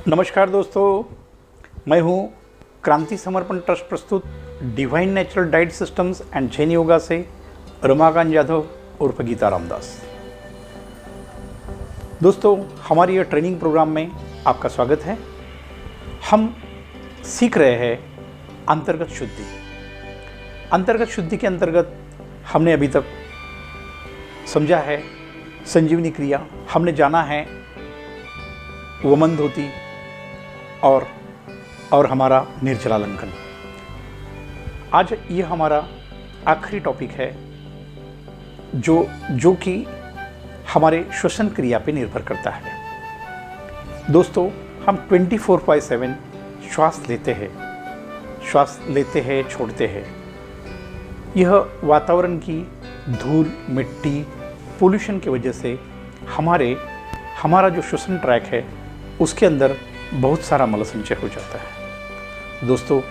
नमस्कार दोस्तों, मैं हूं क्रांति समर्पण ट्रस्ट प्रस्तुत divine natural diet systems and Jain yoga से रमाकांत यादव उर्फ गीता रामदास। दोस्तों, हमारी यह ट्रेनिंग प्रोग्राम में आपका स्वागत है। हम सीख रहे हैं अंतर्गत शुद्धि। अंतर्गत शुद्धि के अंतर्गत हमने अभी तक समझा है संजीवनी क्रिया, हमने जाना है वमन धोती और हमारा निर्जलालंघन। आज ये हमारा आखिरी टॉपिक है जो कि हमारे श्वसन क्रिया पे निर्भर करता है। दोस्तों, हम 24/7 श्वास लेते हैं छोड़ते हैं। यह वातावरण की धूल, मिट्टी, पोल्यूशन की वजह से हमारा जो श्वसन ट्रैक है उसके अंदर बहुत सारा मल संचय हो जाता है। दोस्तों,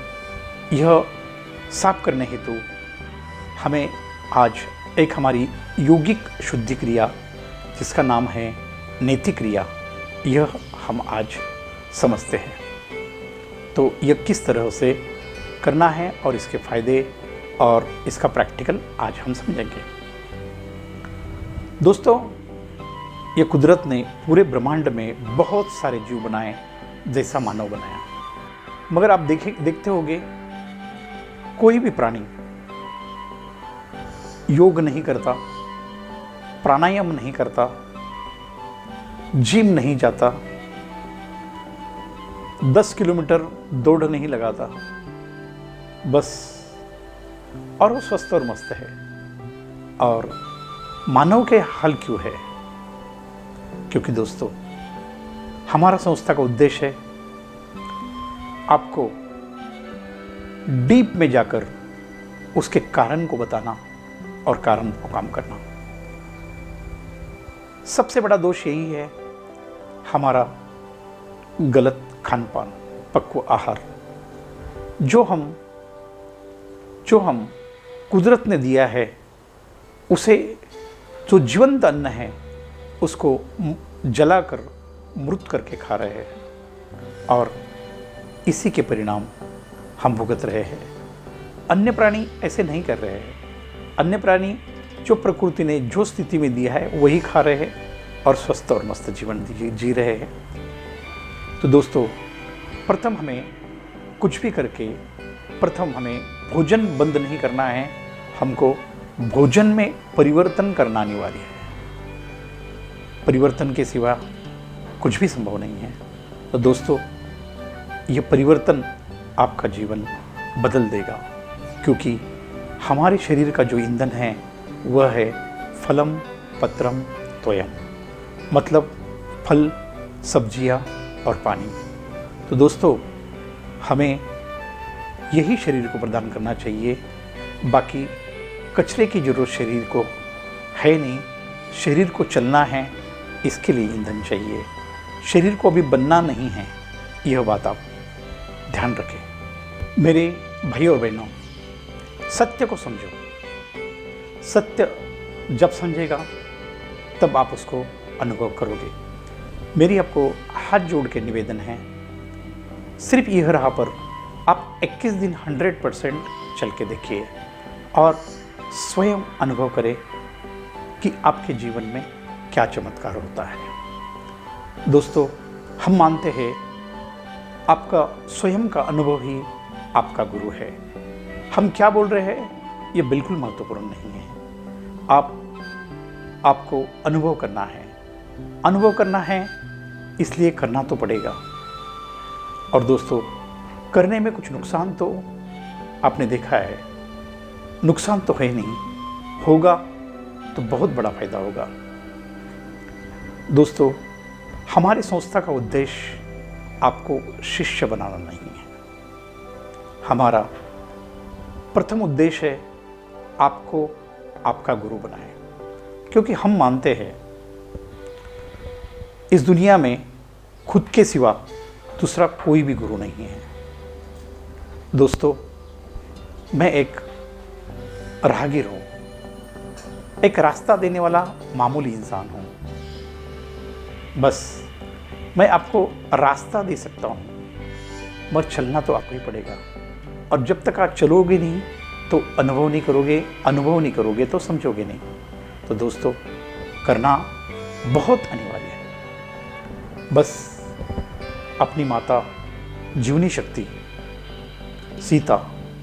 यह साफ करने हेतु हमें आज एक हमारी यौगिक शुद्धि क्रिया जिसका नाम है नेति क्रिया, यह हम आज समझते हैं। तो यह किस तरह से करना है और इसके फायदे और इसका प्रैक्टिकल आज हम समझेंगे। दोस्तों, यह कुदरत ने पूरे ब्रह्मांड में बहुत सारे जीव बनाए जैसा मानव बनाया, मगर आप देखते होंगे कोई भी प्राणी योग नहीं करता, प्राणायाम नहीं करता, जिम नहीं जाता, 10 किलोमीटर दौड़ नहीं लगाता, बस और वो स्वस्थ और मस्त है। और मानव के हाल क्यों है? क्योंकि दोस्तों, हमारा संस्था का उद्देश्य है आपको डीप में जाकर उसके कारण को बताना और कारण को काम करना। सबसे बड़ा दोष यही है हमारा गलत खान पान, पक्व आहार, जो हम कुदरत ने दिया है उसे, जो जीवंत अन्न है उसको जलाकर मृत करके खा रहे हैं और इसी के परिणाम हम भुगत रहे हैं। अन्य प्राणी ऐसे नहीं कर रहे हैं। अन्य प्राणी जो प्रकृति ने जो स्थिति में दिया है वही खा रहे हैं और स्वस्थ और मस्त जीवन जी रहे हैं। तो दोस्तों, प्रथम हमें कुछ भी करके हमें भोजन बंद नहीं करना है, हमको भोजन में परिवर्तन करना अनिवार्य है। परिवर्तन के सिवा कुछ भी संभव नहीं है। तो दोस्तों, ये परिवर्तन आपका जीवन बदल देगा, क्योंकि हमारे शरीर का जो ईंधन है वह है फलम पत्रम त्वयम, मतलब फल, सब्जियां और पानी। तो दोस्तों, हमें यही शरीर को प्रदान करना चाहिए। बाकी कचरे की जरूरत शरीर को है नहीं। शरीर को चलना है, इसके लिए ईंधन चाहिए। शरीर को अभी बनना नहीं है, यह बात आप ध्यान रखें। मेरे भाई और बहनों, सत्य को समझो। सत्य जब समझेगा तब आप उसको अनुभव करोगे। मेरी आपको हाथ जोड़ के निवेदन है, सिर्फ यह राह पर आप 21 दिन 100% चल के देखिए और स्वयं अनुभव करें कि आपके जीवन में क्या चमत्कार होता है। दोस्तों, हम मानते हैं आपका स्वयं का अनुभव ही आपका गुरु है। हम क्या बोल रहे हैं ये बिल्कुल महत्वपूर्ण नहीं है। आपको अनुभव करना है। अनुभव करना है इसलिए करना तो पड़ेगा। और दोस्तों, करने में कुछ नुकसान तो आपने देखा है, नुकसान तो है नहीं, होगा तो बहुत बड़ा फायदा होगा। दोस्तों, हमारे संस्था का उद्देश्य आपको शिष्य बनाना नहीं है। हमारा प्रथम उद्देश्य है आपको आपका गुरु बनाए, क्योंकि हम मानते हैं इस दुनिया में खुद के सिवा दूसरा कोई भी गुरु नहीं है। दोस्तों, मैं एक राहगीर हूँ, एक रास्ता देने वाला मामूली इंसान हूँ। बस मैं आपको रास्ता दे सकता हूँ, मगर चलना तो आपको ही पड़ेगा। और जब तक आप चलोगे नहीं तो अनुभव नहीं करोगे, अनुभव नहीं करोगे तो समझोगे नहीं। तो दोस्तों, करना बहुत अनिवार्य है। बस अपनी माता जीवनी शक्ति सीता,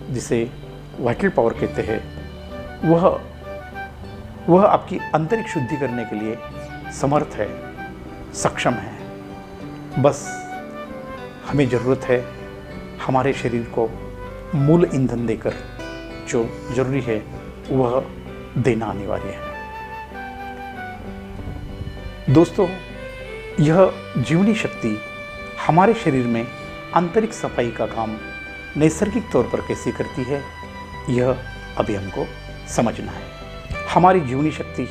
जिसे वाइटल पावर कहते हैं, वह आपकी आंतरिक शुद्धि करने के लिए समर्थ है, सक्षम है। बस हमें ज़रूरत है हमारे शरीर को मूल ईंधन देकर जो जरूरी है वह देना अनिवार्य है। दोस्तों, यह जीवनी शक्ति हमारे शरीर में आंतरिक सफाई का काम नैसर्गिक तौर पर कैसे करती है, यह अभी हमको समझना है। हमारी जीवनी शक्ति,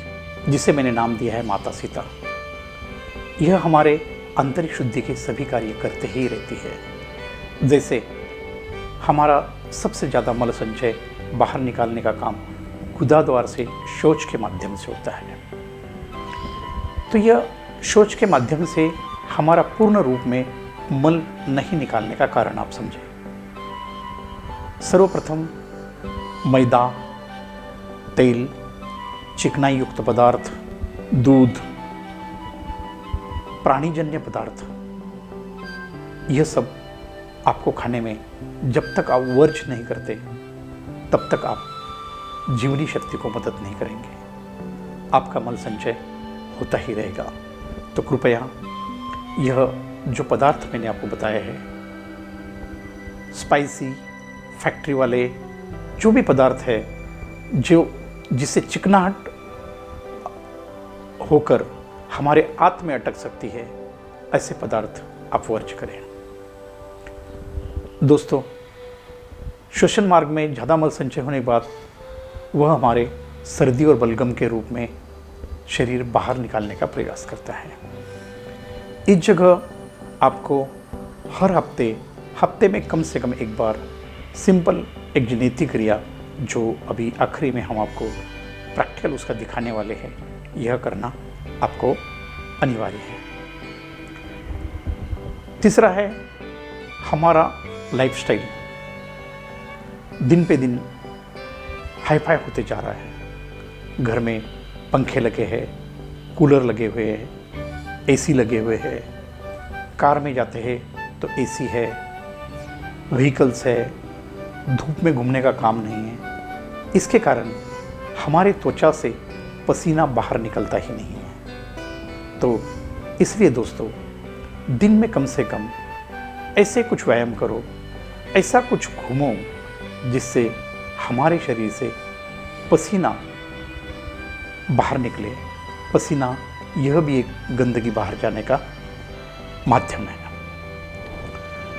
जिसे मैंने नाम दिया है माता सीता, यह हमारे आंतरिक शुद्धि के सभी कार्य करते ही रहती है। जैसे हमारा सबसे ज़्यादा मल संचय बाहर निकालने का काम गुदाद्वार से शौच के माध्यम से होता है। तो यह शौच के माध्यम से हमारा पूर्ण रूप में मल नहीं निकालने का कारण आप समझें। सर्वप्रथम मैदा, तेल, चिकनाई युक्त पदार्थ, दूध, प्राणीजन्य पदार्थ, यह सब आपको खाने में जब तक आप वर्ज नहीं करते तब तक आप जीवनी शक्ति को मदद नहीं करेंगे। आपका मल संचय होता ही रहेगा। तो कृपया यह जो पदार्थ मैंने आपको बताया है, स्पाइसी, फैक्ट्री वाले जो भी पदार्थ है जिससे चिकनाहट होकर हमारे आत्म में अटक सकती है, ऐसे पदार्थ आप वर्ज करें। दोस्तों, श्वसन मार्ग में ज़्यादा मल संचय होने के बाद वह हमारे सर्दी और बलगम के रूप में शरीर बाहर निकालने का प्रयास करता है। इस जगह आपको हर हफ्ते में कम से कम एक बार सिंपल एक जनिती क्रिया, जो अभी आखिरी में हम आपको प्रैक्टिकल उसका दिखाने वाले हैं, यह करना आपको अनिवार्य है। तीसरा है हमारा लाइफस्टाइल दिन पे दिन हाई-फाई होते जा रहा है। घर में पंखे लगे हैं, कूलर लगे हुए हैं, एसी लगे हुए हैं, कार में जाते हैं तो एसी है, व्हीकल्स है, धूप में घूमने का काम नहीं है। इसके कारण हमारे त्वचा से पसीना बाहर निकलता ही नहीं है। तो इसलिए दोस्तों, दिन में कम से कम ऐसे कुछ व्यायाम करो, ऐसा कुछ घूमो जिससे हमारे शरीर से पसीना बाहर निकले। पसीना यह भी एक गंदगी बाहर जाने का माध्यम है।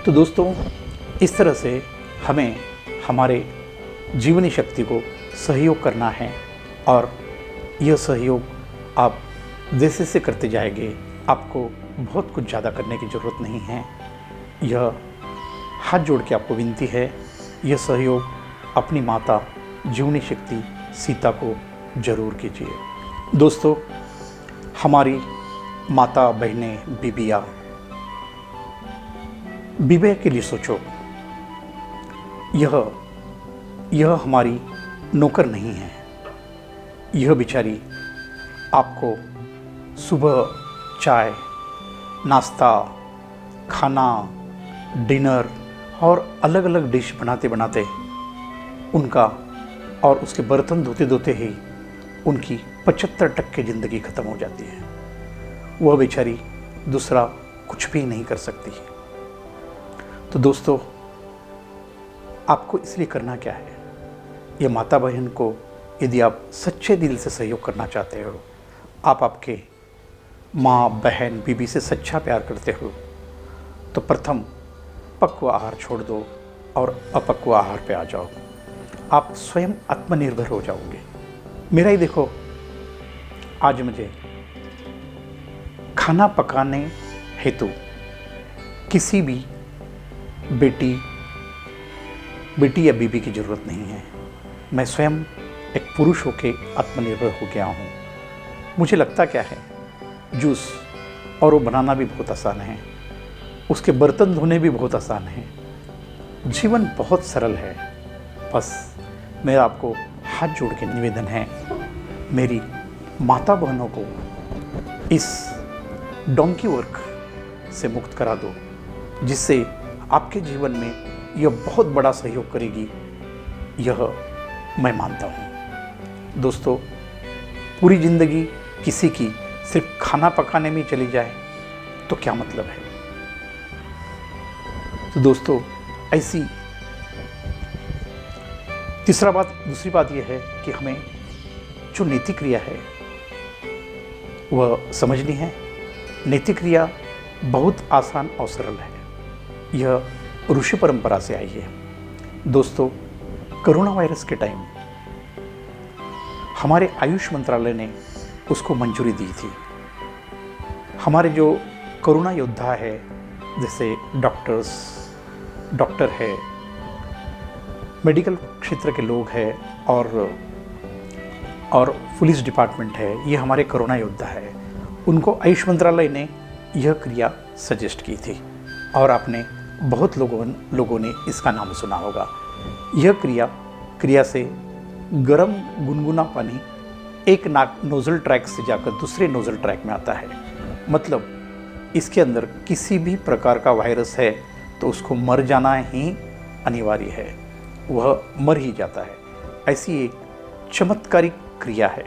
तो दोस्तों, इस तरह से हमें हमारे जीवनी शक्ति को सहयोग करना है, और यह सहयोग आप जैसे से करते जाएंगे, आपको बहुत कुछ ज़्यादा करने की ज़रूरत नहीं है। यह हाथ जोड़ के आपको विनती है, यह सहयोग अपनी माता जीवनी शक्ति सीता को जरूर कीजिए। दोस्तों, हमारी माता, बहनें, बीबियाँ, विवेक के लिए सोचो। यह हमारी नौकर नहीं है। यह बेचारी आपको सुबह चाय, नाश्ता, खाना, डिनर और अलग अलग डिश बनाते बनाते उनका और उसके बर्तन धोते धोते ही उनकी 75% ज़िंदगी ख़त्म हो जाती है। वह बेचारी दूसरा कुछ भी नहीं कर सकती। तो दोस्तों, आपको इसलिए करना क्या है, ये माता बहन को यदि आप सच्चे दिल से सहयोग करना चाहते हो, आप आपके माँ, बहन, बीबी से सच्चा प्यार करते हो, तो प्रथम पक्व आहार छोड़ दो और अपक्व आहार पे आ जाओ। आप स्वयं आत्मनिर्भर हो जाओगे। मेरा ही देखो, आज मुझे खाना पकाने हेतु किसी भी बेटी या बीबी की ज़रूरत नहीं है। मैं स्वयं एक पुरुष होकर आत्मनिर्भर हो गया हूँ। मुझे लगता क्या है, जूस और वो बनाना भी बहुत आसान है, उसके बर्तन धोने भी बहुत आसान है। जीवन बहुत सरल है। बस मेरा आपको हाथ जोड़ के निवेदन है, मेरी माता बहनों को इस डोंकी वर्क से मुक्त करा दो, जिससे आपके जीवन में यह बहुत बड़ा सहयोग करेगी, यह मैं मानता हूँ। दोस्तों, पूरी ज़िंदगी किसी की सिर्फ खाना पकाने में चली जाए तो क्या मतलब है। तो दोस्तों, ऐसी दूसरी बात यह है कि हमें जो नैतिक क्रिया है वह समझनी है। नैतिक क्रिया बहुत आसान और सरल है, यह ऋषि परंपरा से आई है। दोस्तों, कोरोना वायरस के टाइम हमारे आयुष मंत्रालय ने उसको मंजूरी दी थी। हमारे जो कोरोना योद्धा है, जैसे डॉक्टर है, मेडिकल क्षेत्र के लोग हैं और पुलिस डिपार्टमेंट है, ये हमारे कोरोना योद्धा है। उनको आयुष मंत्रालय ने यह क्रिया सजेस्ट की थी और आपने बहुत लोगों ने इसका नाम सुना होगा। यह क्रिया से गर्म गुनगुना पानी एक नोजल ट्रैक से जाकर दूसरे नोजल ट्रैक में आता है। मतलब इसके अंदर किसी भी प्रकार का वायरस है तो उसको मर जाना ही अनिवार्य है, वह मर ही जाता है। ऐसी एक चमत्कारिक क्रिया है।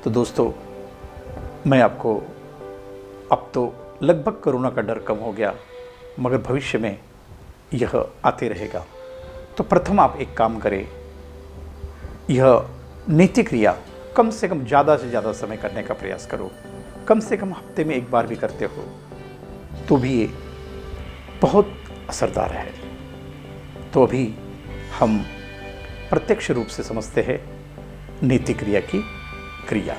तो दोस्तों, मैं आपको अब तो लगभग कोरोना का डर कम हो गया, मगर भविष्य में यह आते रहेगा। तो प्रथम आप एक काम करें, यह नैतिक क्रिया कम से कम ज़्यादा से ज़्यादा समय करने का प्रयास करो। कम से कम हफ्ते में एक बार भी करते हो तो भी ये बहुत असरदार है। तो अभी हम प्रत्यक्ष रूप से समझते हैं नैतिक क्रिया की क्रिया।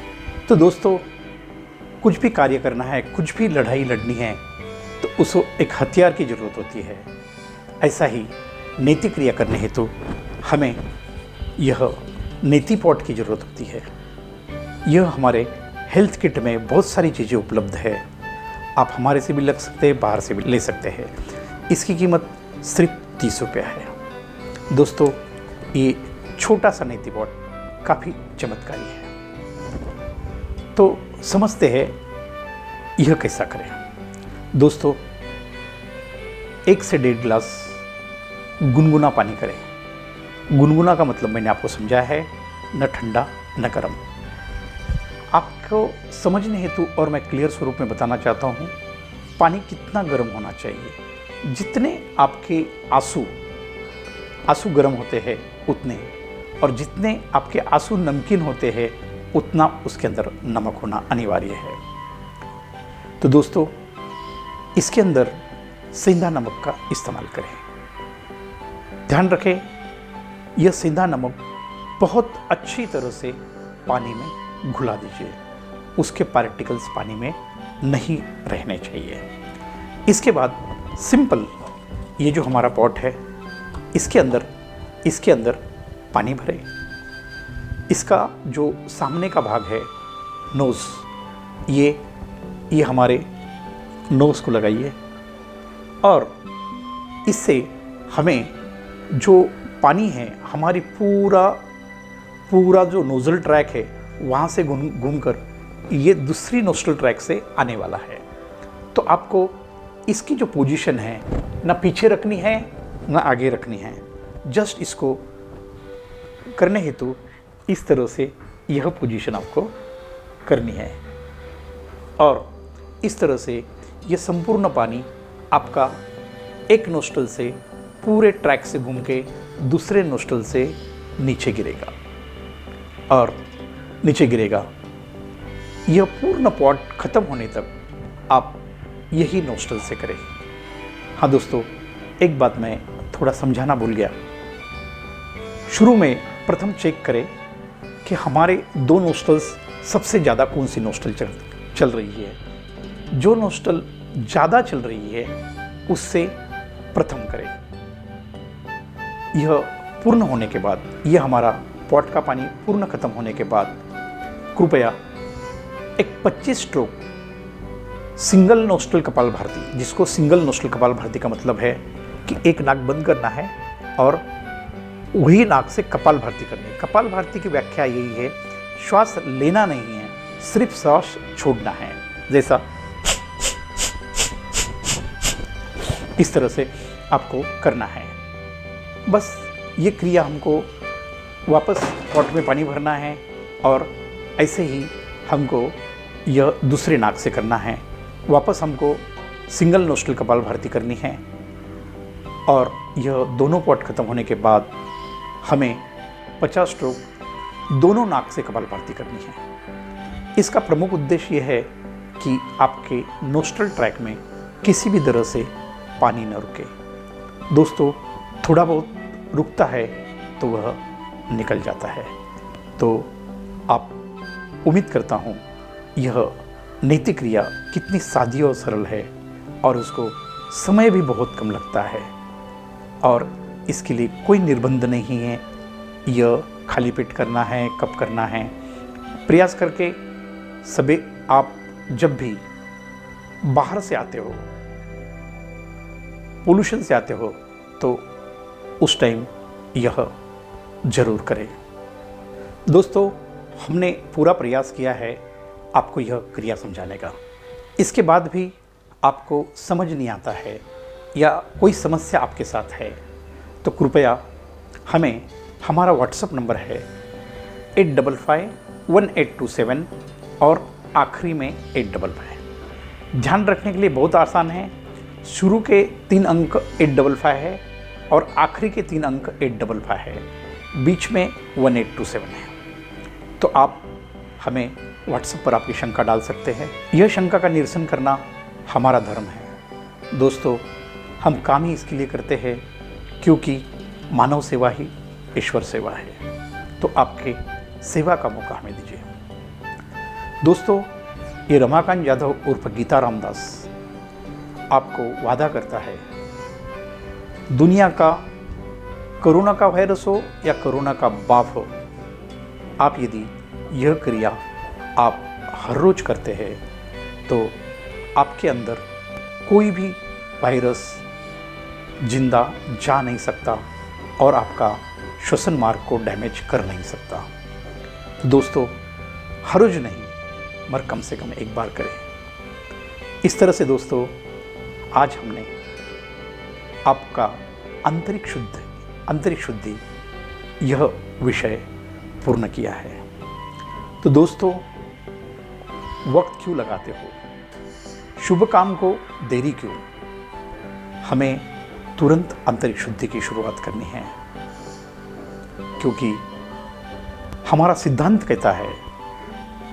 तो दोस्तों, कुछ भी कार्य करना है, कुछ भी लड़ाई लड़नी है तो उसको एक हथियार की ज़रूरत होती है। ऐसा ही नैतिक क्रिया करने हेतु हमें यह नेति पॉट की ज़रूरत होती है। यह हमारे हेल्थ किट में बहुत सारी चीज़ें उपलब्ध है। आप हमारे से भी लग सकते हैं, बाहर से भी ले सकते हैं। इसकी कीमत सिर्फ 30 रुपये है। दोस्तों, ये छोटा सा नेति पॉट काफ़ी चमत्कारी है। तो समझते हैं यह कैसा करें। दोस्तों, 1 से 1.5 गिलास गुनगुना पानी करें। गुनगुना का मतलब मैंने आपको समझाया है, न ठंडा न गर्म। आपको समझने हेतु और मैं क्लियर स्वरूप में बताना चाहता हूँ, पानी कितना गर्म होना चाहिए। जितने आपके आंसू गर्म होते हैं उतने, और जितने आपके आंसू नमकीन होते हैं उतना उसके अंदर नमक होना अनिवार्य है। तो दोस्तों, इसके अंदर सेंधा नमक का इस्तेमाल करें। ध्यान रखें, यह सेंधा नमक बहुत अच्छी तरह से पानी में घुला दीजिए। उसके पार्टिकल्स पानी में नहीं रहने चाहिए। इसके बाद सिंपल ये जो हमारा पॉट है, इसके अंदर पानी भरें। इसका जो सामने का भाग है, नोज़, ये हमारे नोज़ को लगाइए और इससे हमें जो पानी है, हमारी पूरा जो नोज़ल ट्रैक है वहाँ से घूमकर ये दूसरी नोस्ट्रल ट्रैक से आने वाला है। तो आपको इसकी जो पोजीशन है, ना पीछे रखनी है ना आगे रखनी है। जस्ट इसको करने हेतु इस तरह से यह पोजीशन आपको करनी है और इस तरह से ये संपूर्ण पानी आपका एक नोस्ट्रल से पूरे ट्रैक से घूम के दूसरे नोस्ट्रल से नीचे गिरेगा और नीचे गिरेगा। यह पूर्ण पॉट खत्म होने तक आप यही नोस्ट्रल से करें। हाँ दोस्तों, एक बात मैं थोड़ा समझाना भूल गया। शुरू में प्रथम चेक करें कि हमारे 2 नोस्ट्रल्स सबसे ज़्यादा कौन सी नोस्ट्रल चल रही है। जो नोस्ट्रल ज़्यादा चल रही है उससे प्रथम करें। यह पूर्ण होने के बाद, यह हमारा पॉट का पानी पूर्ण खत्म होने के बाद कृपया एक 25 स्ट्रोक सिंगल नोस्ट्रल कपालभाति, जिसको सिंगल नोस्ट्रल कपालभाति का मतलब है कि एक नाक बंद करना है और वही नाक से कपालभाति करनी है। कपालभाति की व्याख्या यही है, श्वास लेना नहीं है, सिर्फ श्वास छोड़ना है। जैसा इस तरह से आपको करना है। बस ये क्रिया हमको वापस पॉट में पानी भरना है और ऐसे ही हमको यह दूसरे नाक से करना है। वापस हमको सिंगल नोस्ट्रल कपालभाति करनी है और यह दोनों पॉट खत्म होने के बाद हमें 50 स्ट्रोक दोनों नाक से कपालभाति करनी है। इसका प्रमुख उद्देश्य यह है कि आपके नोस्ट्रल ट्रैक में किसी भी तरह से पानी न रुके। दोस्तों, थोड़ा बहुत रुकता है तो वह निकल जाता है। तो आप उम्मीद करता हूँ यह नैतिक क्रिया कितनी सादी और सरल है और उसको समय भी बहुत कम लगता है और इसके लिए कोई निर्बंध नहीं है, यह खाली पेट करना है, कब करना है। प्रयास करके सभी आप जब भी बाहर से आते हो, पोल्यूशन से आते हो, तो उस टाइम यह जरूर करें। दोस्तों, हमने पूरा प्रयास किया है आपको यह क्रिया समझाने का। इसके बाद भी आपको समझ नहीं आता है या कोई समस्या आपके साथ है तो कृपया हमें, हमारा व्हाट्सएप नंबर है 8551 और आखिरी में 855। ध्यान रखने के लिए बहुत आसान है। शुरू के 3 अंक 855 है और आखिरी के 3 अंक 855 है, बीच में 1827 है। तो आप हमें व्हाट्सएप पर आपकी शंका डाल सकते हैं। यह शंका का निरसन करना हमारा धर्म है। दोस्तों, हम काम ही इसके लिए करते हैं क्योंकि मानव सेवा ही ईश्वर सेवा है। तो आपके सेवा का मौका हमें दीजिए। दोस्तों, ये रमाकांत यादव उर्फ गीता रामदास आपको वादा करता है, दुनिया का कोरोना का वायरस हो या कोरोना का बाप हो, आप यदि यह क्रिया आप हर रोज करते हैं तो आपके अंदर कोई भी वायरस जिंदा जा नहीं सकता और आपका श्वसन मार्ग को डैमेज कर नहीं सकता। दोस्तों, हर रोज नहीं मगर कम से कम एक बार करें। इस तरह से दोस्तों, आज हमने आपका आंतरिक शुद्धि यह विषय पूर्ण किया है। तो दोस्तों, वक्त क्यों लगाते हो? शुभ काम को देरी क्यों? हमें तुरंत आंतरिक शुद्धि की शुरुआत करनी है क्योंकि हमारा सिद्धांत कहता है,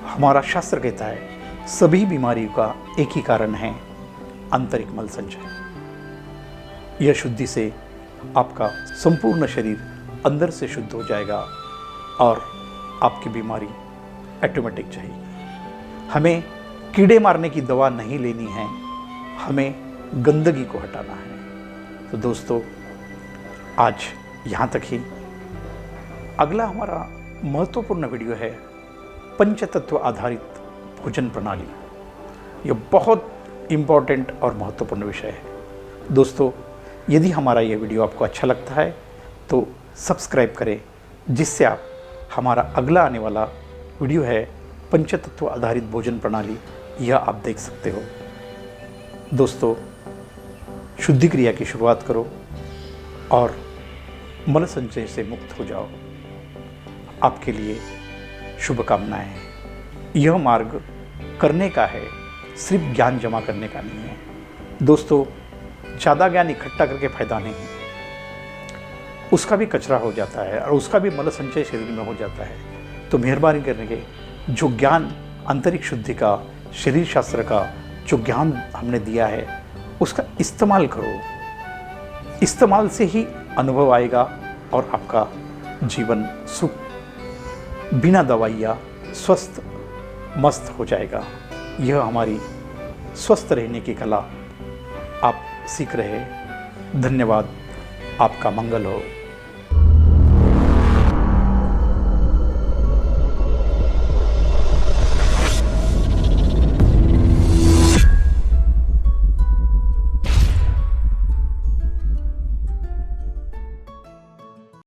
हमारा शास्त्र कहता है, सभी बीमारियों का एक ही कारण है, आंतरिक मल संचय। यह शुद्धि से आपका संपूर्ण शरीर अंदर से शुद्ध हो जाएगा और आपकी बीमारी ऑटोमेटिक जाएगी। हमें कीड़े मारने की दवा नहीं लेनी है, हमें गंदगी को हटाना है। तो दोस्तों, आज यहाँ तक ही। अगला हमारा महत्वपूर्ण वीडियो है पंचतत्व आधारित भोजन प्रणाली। यह बहुत इम्पॉर्टेंट और महत्वपूर्ण विषय है। दोस्तों, यदि हमारा यह वीडियो आपको अच्छा लगता है तो सब्सक्राइब करें, जिससे आप हमारा अगला आने वाला वीडियो है पंचतत्व आधारित भोजन प्रणाली, यह आप देख सकते हो। दोस्तों, शुद्धि क्रिया की शुरुआत करो और मल संचय से मुक्त हो जाओ। आपके लिए शुभकामनाएं। यह मार्ग करने का है, सिर्फ ज्ञान जमा करने का नहीं है। दोस्तों, ज़्यादा ज्ञान इकट्ठा करके फायदा नहीं, उसका भी कचरा हो जाता है और उसका भी मल संचय शरीर में हो जाता है। तो मेहरबानी करके जो ज्ञान आंतरिक शुद्धि का, शरीर शास्त्र का जो ज्ञान हमने दिया है, उसका इस्तेमाल करो। इस्तेमाल से ही अनुभव आएगा और आपका जीवन सुख बिना दवाइयाँ स्वस्थ मस्त हो जाएगा। यह हमारी स्वस्थ रहने की कला आप सीख रहे। धन्यवाद। आपका मंगल हो।